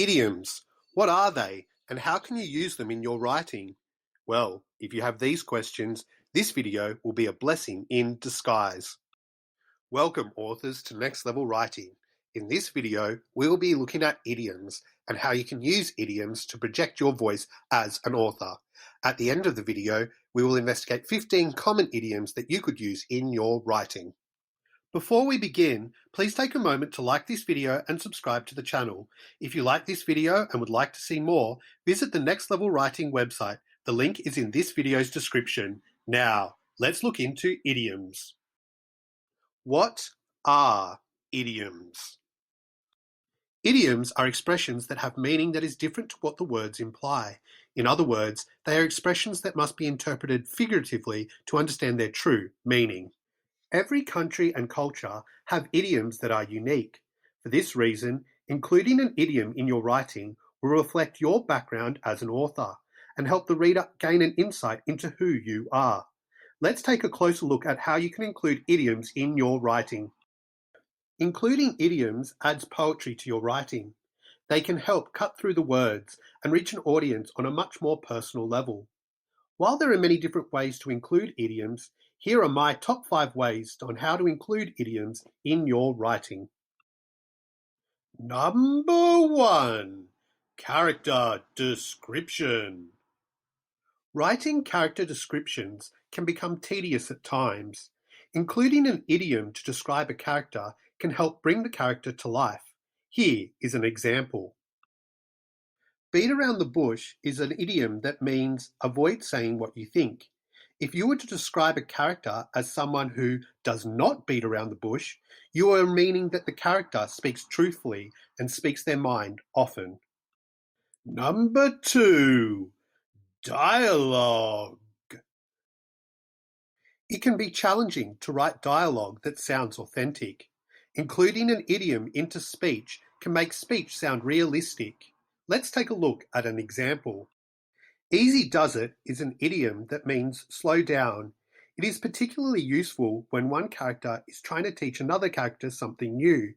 Idioms. What are they, and how can you use them in your writing? Well, if you have these questions, this video will be a blessing in disguise. Welcome, authors, to Next Level Writing. In this video, we'll be looking at idioms and how you can use idioms to project your voice as an author. At the end of the video, we will investigate 15 common idioms that you could use in your writing. Before we begin, please take a moment to like this video and subscribe to the channel. If you like this video and would like to see more, visit the Next Level Writing website. The link is in this video's description. Now, let's look into idioms. What are idioms? Idioms are expressions that have meaning that is different to what the words imply. In other words, they are expressions that must be interpreted figuratively to understand their true meaning. Every country and culture have idioms that are unique. For this reason, including an idiom in your writing will reflect your background as an author and help the reader gain an insight into who you are. Let's take a closer look at how you can include idioms in your writing. Including idioms adds poetry to your writing. They can help cut through the words and reach an audience on a much more personal level. While there are many different ways to include idioms, here are my top 5 ways on how to include idioms in your writing. Number 1. Character description. Writing character descriptions can become tedious at times. Including an idiom to describe a character can help bring the character to life. Here is an example. Beat around the bush is an idiom that means avoid saying what you think. If you were to describe a character as someone who does not beat around the bush, you are meaning that the character speaks truthfully and speaks their mind often. Number 2. Dialogue. It can be challenging to write dialogue that sounds authentic. Including an idiom into speech can make speech sound realistic. Let's take a look at an example. Easy does it is an idiom that means slow down. It is particularly useful when one character is trying to teach another character something new.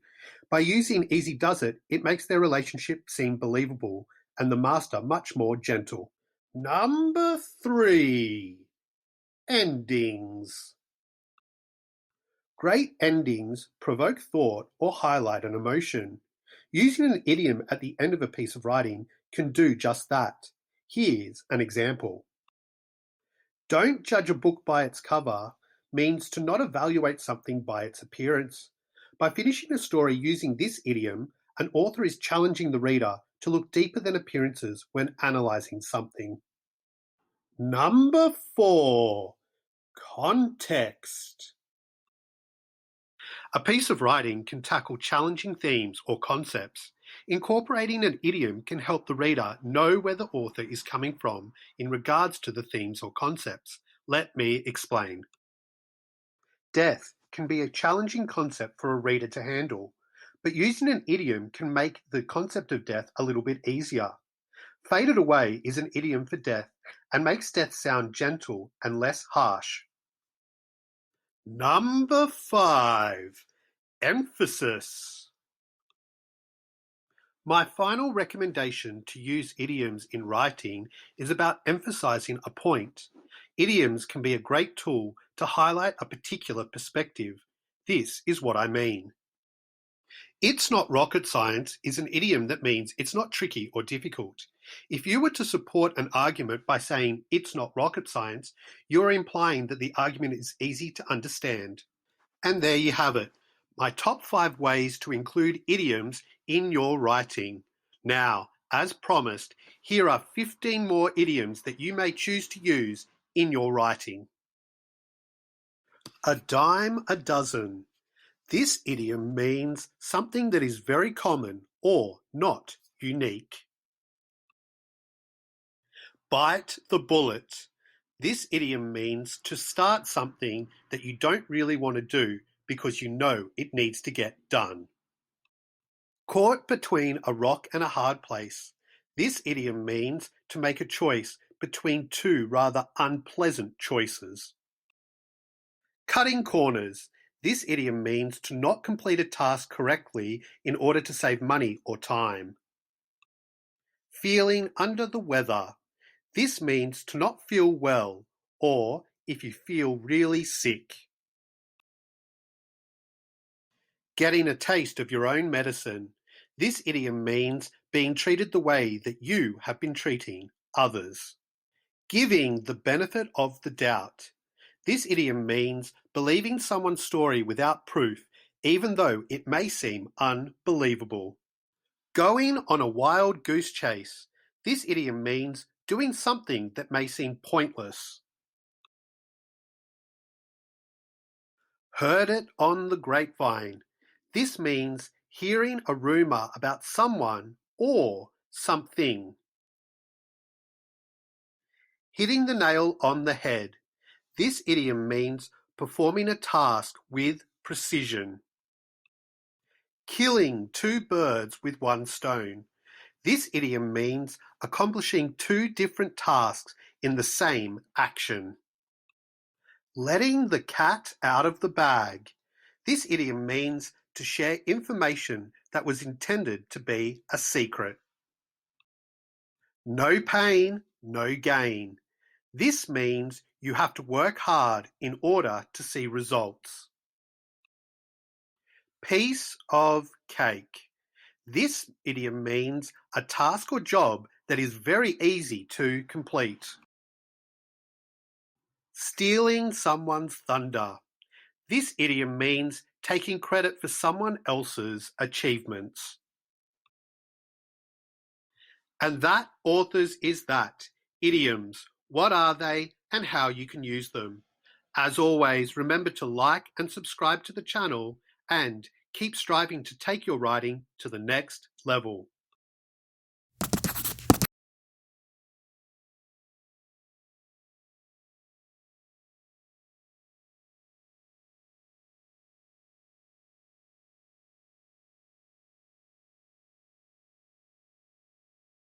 By using easy does it, it makes their relationship seem believable and the master much more gentle. Number 3. Endings. Great endings provoke thought or highlight an emotion. Using an idiom at the end of a piece of writing can do just that. Here's an example. Don't judge a book by its cover means to not evaluate something by its appearance. By finishing a story using this idiom, an author is challenging the reader to look deeper than appearances when analyzing something. Number 4. Context. A piece of writing can tackle challenging themes or concepts. Incorporating an idiom can help the reader know where the author is coming from in regards to the themes or concepts. Let me explain. Death can be a challenging concept for a reader to handle, but using an idiom can make the concept of death a little bit easier. Faded away is an idiom for death and makes death sound gentle and less harsh. Number 5. Emphasis. My final recommendation to use idioms in writing is about emphasizing a point. Idioms can be a great tool to highlight a particular perspective. This is what I mean. It's not rocket science is an idiom that means it's not tricky or difficult. If you were to support an argument by saying it's not rocket science, you're implying that the argument is easy to understand. And there you have it, my top 5 ways to include idioms in your writing. Now, as promised, here are 15 more idioms that you may choose to use in your writing. A dime a dozen. This idiom means something that is very common or not unique. Bite the bullet. This idiom means to start something that you don't really want to do because you know it needs to get done. Caught between a rock and a hard place. This idiom means to make a choice between two rather unpleasant choices. Cutting corners. This idiom means to not complete a task correctly in order to save money or time. feeling under the weather. This means to not feel well, or if you feel really sick. Getting a taste of your own medicine. This idiom means being treated the way that you have been treating others. Giving the benefit of the doubt. This idiom means believing someone's story without proof, even though it may seem unbelievable. Going on a wild goose chase. This idiom means doing something that may seem pointless. Heard it on the grapevine. This means hearing a rumor about someone or something. Hitting the nail on the head. This idiom means performing a task with precision. Killing two birds with one stone. This idiom means accomplishing two different tasks in the same action. Letting the cat out of the bag. This idiom means to share information that was intended to be a secret. No pain, no gain. This means you have to work hard in order to see results. Piece of cake. This idiom means a task or job that is very easy to complete. Stealing someone's thunder. This idiom means taking credit for someone else's achievements. And that, authors, is that. Idioms. What are they and how you can use them? As always, remember to like and subscribe to the channel and keep striving to take your writing to the next level.